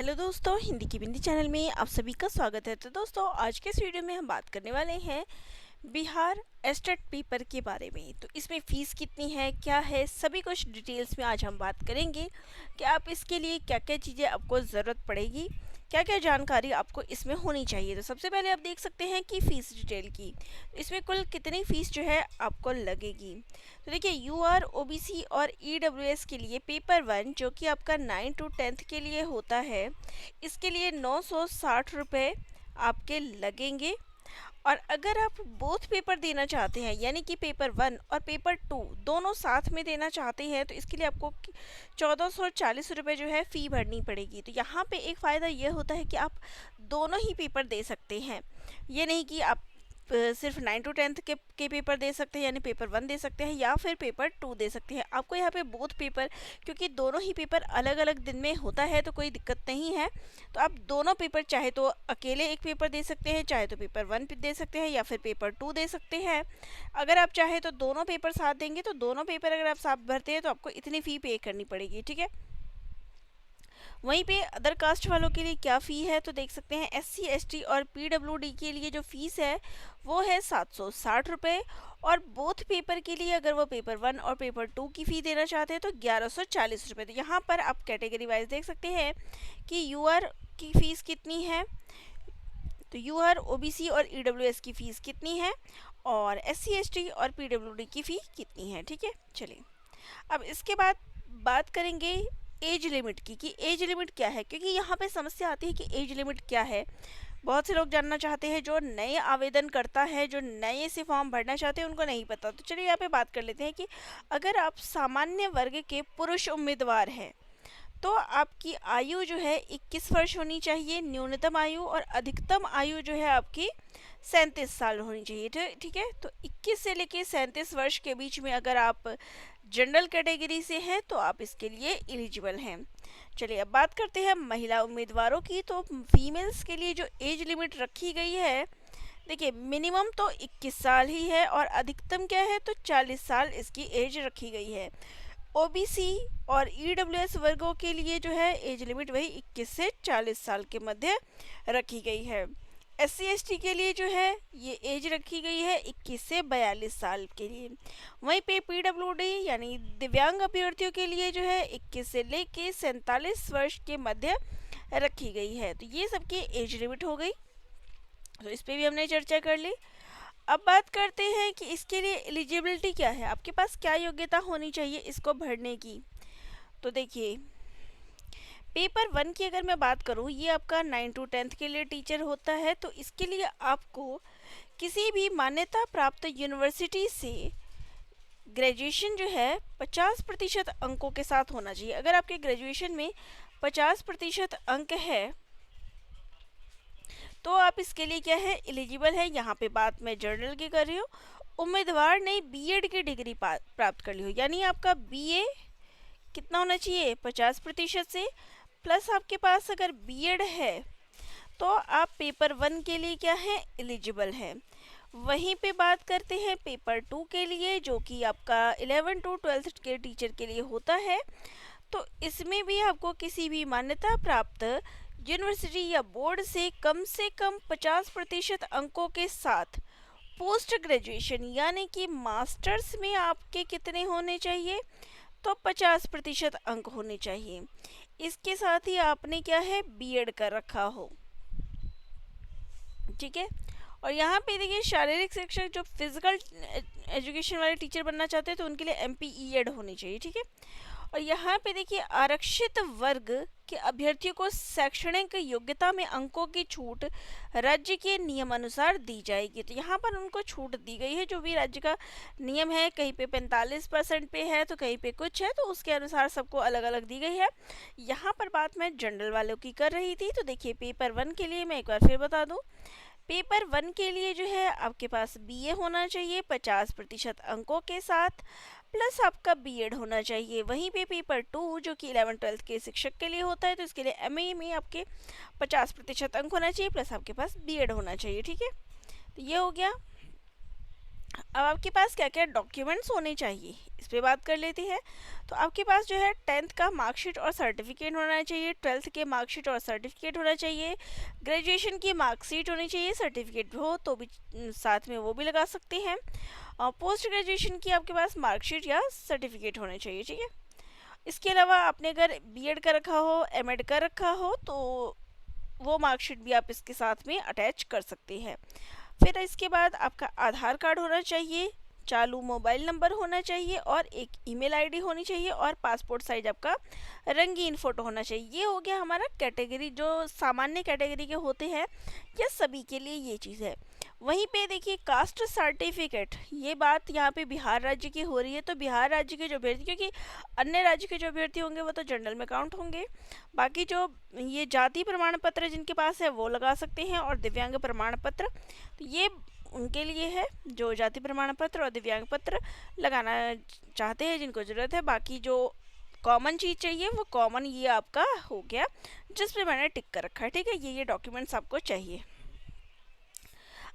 Hello दोस्तों, हिंदी की बिंदी channel में आप सभी का स्वागत है। तो दोस्तों, आज के इस वीडियो में हम बात करने वाले हैं बिहार एस्टेट पेपर के बारे में। तो इसमें फ़ीस कितनी है, क्या है, सभी कुछ डिटेल्स में आज हम बात करेंगे कि आप इसके लिए क्या क्या चीज़ें आपको ज़रूरत पड़ेगी, क्या क्या जानकारी आपको इसमें होनी चाहिए। तो सबसे पहले आप देख सकते हैं कि फ़ीस डिटेल की, इसमें कुल कितनी फ़ीस जो है आपको लगेगी। तो देखिए, यूआर, ओबीसी और ईडब्ल्यूएस के लिए पेपर 1 जो कि आपका 9 to 10th के लिए होता है, इसके लिए 960 रुपये आपके लगेंगे। और अगर आप बोथ पेपर देना चाहते हैं, यानी कि पेपर 1 और पेपर 2 दोनों साथ में देना चाहते हैं, तो इसके लिए आपको 1440 रुपये जो है फ़ी भरनी पड़ेगी। तो यहाँ पे एक फ़ायदा ये होता है कि आप दोनों ही पेपर दे सकते हैं। ये नहीं कि आप सिर्फ 9 to 10th के पेपर दे सकते हैं, यानी पेपर 1 दे सकते हैं या फिर पेपर 2 दे सकते हैं। आपको यहाँ पे बोथ पेपर, क्योंकि दोनों ही पेपर अलग अलग दिन में होता है, तो कोई दिक्कत नहीं है। तो आप दोनों पेपर चाहे तो अकेले एक पेपर दे सकते हैं, चाहे तो पेपर 1 दे सकते हैं या फिर पेपर 2 दे सकते हैं। अगर आप चाहे तो दोनों पेपर साथ देंगे, तो दोनों पेपर अगर आप साथ भरते हैं तो आपको इतनी फ़ी पे करनी पड़ेगी, ठीक है। वहीं पे अदर कास्ट वालों के लिए क्या फ़ी है, तो देख सकते हैं एससी, एसटी और पीडब्ल्यूडी के लिए जो फ़ीस है वो है 760 रुपये। और बोथ पेपर के लिए अगर वो पेपर 1 और पेपर 2 की फ़ी देना चाहते हैं तो 1140 रुपये। तो यहाँ पर आप कैटेगरी वाइज देख सकते हैं कि यूआर की फ़ीस कितनी है, तो यूआर, ओबीसी और ईडब्ल्यूएस की फ़ीस कितनी है, और एससी, एसटी और पीडब्ल्यूडी की फ़ी कितनी है, ठीक है। चलिए, अब इसके बाद बात करेंगे एज लिमिट की, कि एज लिमिट क्या है, क्योंकि यहाँ पे समस्या आती है कि एज लिमिट क्या है। बहुत से लोग जानना चाहते हैं, जो नए आवेदन करता है, जो नए से फॉर्म भरना चाहते हैं, उनको नहीं पता। तो चलिए यहाँ पे बात कर लेते हैं कि अगर आप सामान्य वर्ग के पुरुष उम्मीदवार हैं तो आपकी आयु जो है 21 वर्ष होनी चाहिए न्यूनतम आयु, और अधिकतम आयु जो है आपकी 37 साल होनी चाहिए, ठीक है। तो 21 से लेके 37 वर्ष के बीच में अगर आप जनरल कैटेगरी से हैं तो आप इसके लिए एलिजिबल हैं। चलिए, अब बात करते हैं महिला उम्मीदवारों की। तो फीमेल्स के लिए जो एज लिमिट रखी गई है, देखिए, मिनिमम तो 21 साल ही है और अधिकतम क्या है, तो 40 साल इसकी एज रखी गई है। ओबीसी और ईडब्ल्यूएस वर्गों के लिए जो है एज लिमिट वही 21 से 40 साल के मध्य रखी गई है। एससी एसटी के लिए जो है ये एज रखी गई है 21 से 42 साल के लिए। वहीं पे पीडब्ल्यूडी यानी दिव्यांग अभ्यर्थियों के लिए जो है 21 से लेके 47 वर्ष के मध्य रखी गई है। तो ये सबकी एज लिमिट हो गई, तो इस पर भी हमने चर्चा कर ली। अब बात करते हैं कि इसके लिए एलिजिबिलिटी क्या है, आपके पास क्या योग्यता होनी चाहिए इसको भरने की। तो देखिए, पेपर 1 की अगर मैं बात करूँ, ये आपका 9 to 10th के लिए टीचर होता है। तो इसके लिए आपको किसी भी मान्यता प्राप्त यूनिवर्सिटी से ग्रेजुएशन जो है 50% अंकों के साथ होना चाहिए। अगर आपके ग्रेजुएशन में 50% अंक है तो आप इसके लिए क्या है, एलिजिबल है। यहाँ पे बात मैं जर्नल की कर रही हूँ। उम्मीदवार ने बीएड की डिग्री प्राप्त कर ली हो, यानी आपका बीए कितना होना चाहिए, 50% से, प्लस आपके पास अगर बीएड है तो आप पेपर 1 के लिए क्या है, एलिजिबल है। वहीं पे बात करते हैं पेपर 2 के लिए, जो कि आपका 11 to 12th के टीचर के लिए होता है। तो इसमें भी आपको किसी भी मान्यता प्राप्त यूनिवर्सिटी या बोर्ड से कम 50% अंकों के साथ पोस्ट ग्रेजुएशन यानी कि मास्टर्स में आपके कितने होने चाहिए, तो 50% अंक होने चाहिए। इसके साथ ही आपने क्या है, बीएड कर रखा हो, ठीक है। और यहाँ पे देखिए, शारीरिक शिक्षक जो फिजिकल एजुकेशन वाले टीचर बनना चाहते हैं तो उनके लिए एमपीईएड होनी चाहिए, ठीक है। और यहाँ पे देखिए, आरक्षित वर्ग के अभ्यर्थियों को शैक्षणिक योग्यता में अंकों की छूट राज्य के नियमानुसार दी जाएगी। तो यहाँ पर उनको छूट दी गई है, जो भी राज्य का नियम है, कहीं पे 45% पे है तो कहीं पे कुछ है, तो उसके अनुसार सबको अलग अलग दी गई है। यहाँ पर बात मैं जनरल वालों की कर रही थी। तो देखिए, पेपर 1 के लिए मैं एक बार फिर बता दूँ, पेपर 1 के लिए जो है आपके पास बीए होना चाहिए 50% अंकों के साथ, प्लस आपका बीएड होना चाहिए। वहीं पे पेपर 2 जो कि 11 12th के शिक्षक के लिए होता है, तो इसके लिए एमए में आपके 50% अंक होना चाहिए, प्लस आपके पास बीएड होना चाहिए, ठीक है। तो ये हो गया। अब आपके पास क्या क्या डॉक्यूमेंट्स होने चाहिए, इस पे बात कर लेते हैं। तो आपके पास जो है 10th का मार्कशीट और सर्टिफिकेट होना चाहिए, 12th के मार्कशीट और सर्टिफिकेट होना चाहिए, ग्रेजुएशन की मार्कशीट होनी चाहिए, सर्टिफिकेट हो तो भी साथ में वो भी लगा सकते हैं, और पोस्ट ग्रेजुएशन की आपके पास मार्कशीट या सर्टिफिकेट होना चाहिए, ठीक है। इसके अलावा आपने अगर बीएड कर रखा हो, एमएड कर रखा हो, तो वो मार्कशीट भी आप इसके साथ में अटैच कर सकते हैं। फिर इसके बाद आपका आधार कार्ड होना चाहिए, चालू मोबाइल नंबर होना चाहिए और एक ईमेल आईडी होनी चाहिए, और पासपोर्ट साइज आपका रंगीन फ़ोटो होना चाहिए। ये हो गया हमारा कैटेगरी, जो सामान्य कैटेगरी के होते हैं, या सभी के लिए ये चीज़ है। वहीं पे देखिए कास्ट सर्टिफिकेट, ये बात यहाँ पे बिहार राज्य की हो रही है, तो बिहार राज्य के जो अभ्यर्थी, क्योंकि अन्य राज्य के जो अभ्यर्थी होंगे वो तो जनरल में काउंट होंगे, बाकी जो ये जाति प्रमाण पत्र जिनके पास है वो लगा सकते हैं, और दिव्यांग प्रमाण पत्र, तो ये उनके लिए है जो जाति प्रमाण पत्र और दिव्यांग पत्र लगाना चाहते हैं, जिनको ज़रूरत है। बाकी जो कॉमन चीज़ चाहिए वो कॉमन ये आपका हो गया, जिस पे मैंने टिक कर रखा है, ठीक है। ये डॉक्यूमेंट्स आपको चाहिए।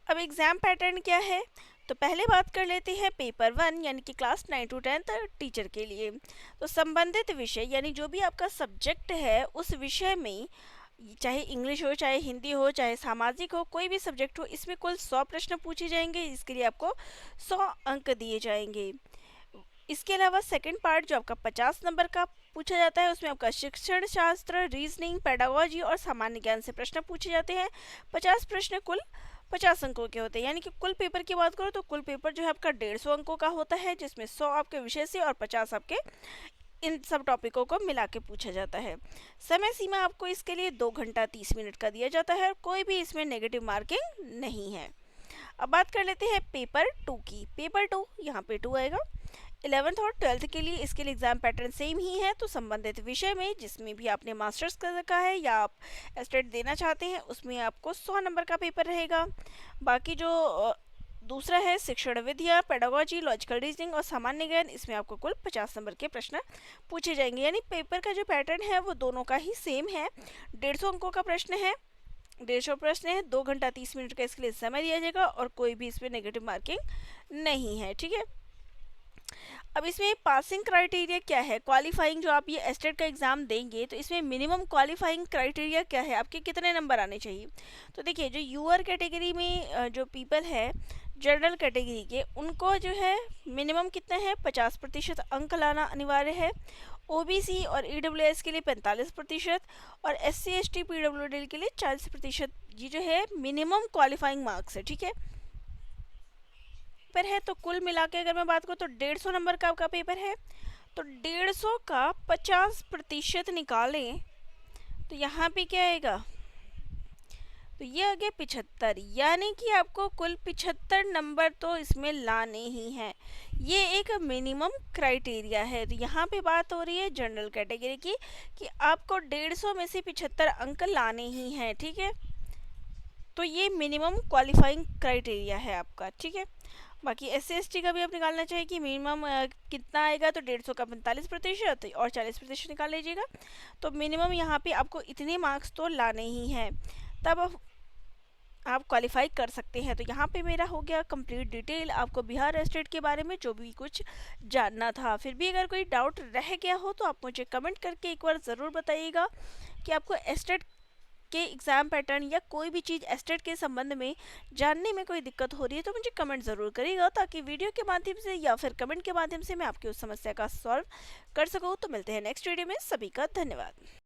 अब एग्ज़ाम पैटर्न क्या है, तो पहले बात कर लेते हैं पेपर 1 यानी कि क्लास 9 to 10 टीचर के लिए। तो संबंधित विषय यानी जो भी आपका सब्जेक्ट है उस विषय में, चाहे इंग्लिश हो, चाहे हिंदी हो, चाहे सामाजिक हो, कोई भी सब्जेक्ट हो, इसमें कुल 100 प्रश्न पूछे जाएंगे, इसके लिए आपको 100 अंक दिए जाएंगे। इसके अलावा सेकंड पार्ट जो आपका 50 नंबर का पूछा जाता है, उसमें आपका शिक्षण शास्त्र, रीजनिंग, पेडागोजी और सामान्य ज्ञान से प्रश्न पूछे जाते हैं। 50 प्रश्न कुल 50 अंकों के होते हैं, यानी कि कुल पेपर की बात करो तो कुल पेपर जो है आपका 150 अंकों का होता है, जिसमें 100 आपके विषय से और 50 आपके इन सब टॉपिकों को मिला के पूछा जाता है। समय सीमा आपको इसके लिए 2 घंटा 30 मिनट का दिया जाता है, और कोई भी इसमें नेगेटिव मार्किंग नहीं है। अब बात कर लेते हैं पेपर 2 की। पेपर 2 यहाँ पे 2 आएगा। 11th और 12th के लिए इसके लिए एग्जाम पैटर्न सेम ही है, तो संबंधित विषय में जिसमें भी आपने मास्टर्स कर रखा है या आप एस्टेट देना चाहते हैं, उसमें आपको 100 नंबर का पेपर रहेगा। बाकी जो दूसरा है शिक्षण विद्या, पेडागोजी, लॉजिकल रीजनिंग और सामान्य ज्ञान, इसमें आपको कुल 50 नंबर के प्रश्न पूछे जाएंगे। यानी पेपर का जो पैटर्न है वो दोनों का ही सेम है। 150 अंकों का प्रश्न है, 150 प्रश्न है, 2 घंटा 30 मिनट का इसके लिए समय दिया जाएगा, और कोई भी इसमें नेगेटिव मार्किंग नहीं है, ठीक है। अब इसमें पासिंग क्राइटेरिया क्या है, क्वालिफाइंग जो आप ये एस्टेट का एग्ज़ाम देंगे तो इसमें मिनिमम क्वालिफाइंग क्राइटेरिया क्या है, आपके कितने नंबर आने चाहिए। तो देखिए जो यूआर कैटेगरी में जो पीपल है जनरल कैटेगरी के, उनको जो है मिनिमम कितना है 50% अंक लाना अनिवार्य है। ओबीसी और ईडब्ल्यूएस के लिए 45% और एससी एसटी पीडब्ल्यूडी के लिए 40%, ये जो है मिनिमम क्वालिफाइंग मार्क्स है, ठीक है। पेपर है तो कुल मिला के अगर मैं बात करूँ तो 150 नंबर का आपका पेपर है, तो 150 का 50% निकालें तो यहाँ पे क्या आएगा, तो ये आ गया 75, यानी कि आपको कुल 75 नंबर तो इसमें लाने ही हैं। ये एक मिनिमम क्राइटेरिया है। तो यहाँ पे बात हो रही है जनरल कैटेगरी की कि आपको 150 में से 75 अंक लाने ही हैं, ठीक है। तो ये मिनिमम क्वालिफाइंग क्राइटेरिया है आपका, ठीक है। बाकी एस सी का भी आप निकालना चाहिए कि मिनिमम कितना आएगा, तो 150 का 45% और 40% निकाल लीजिएगा। तो मिनिमम यहाँ पे आपको इतने मार्क्स तो लाने ही हैं, तब आप क्वालिफाई कर सकते हैं। तो यहाँ पे मेरा हो गया कंप्लीट डिटेल आपको बिहार एस्टेट के बारे में जो भी कुछ जानना था। फिर भी अगर कोई डाउट रह गया हो तो आप मुझे कमेंट करके एक बार ज़रूर बताइएगा कि आपको एस्टेट के एग्ज़ाम पैटर्न या कोई भी चीज़ एस्टेट के संबंध में जानने में कोई दिक्कत हो रही है, तो मुझे कमेंट ज़रूर करिएगा, ताकि वीडियो के माध्यम से या फिर कमेंट के माध्यम से मैं आपकी उस समस्या का सॉल्व कर सकूँ। तो मिलते हैं नेक्स्ट वीडियो में, सभी का धन्यवाद।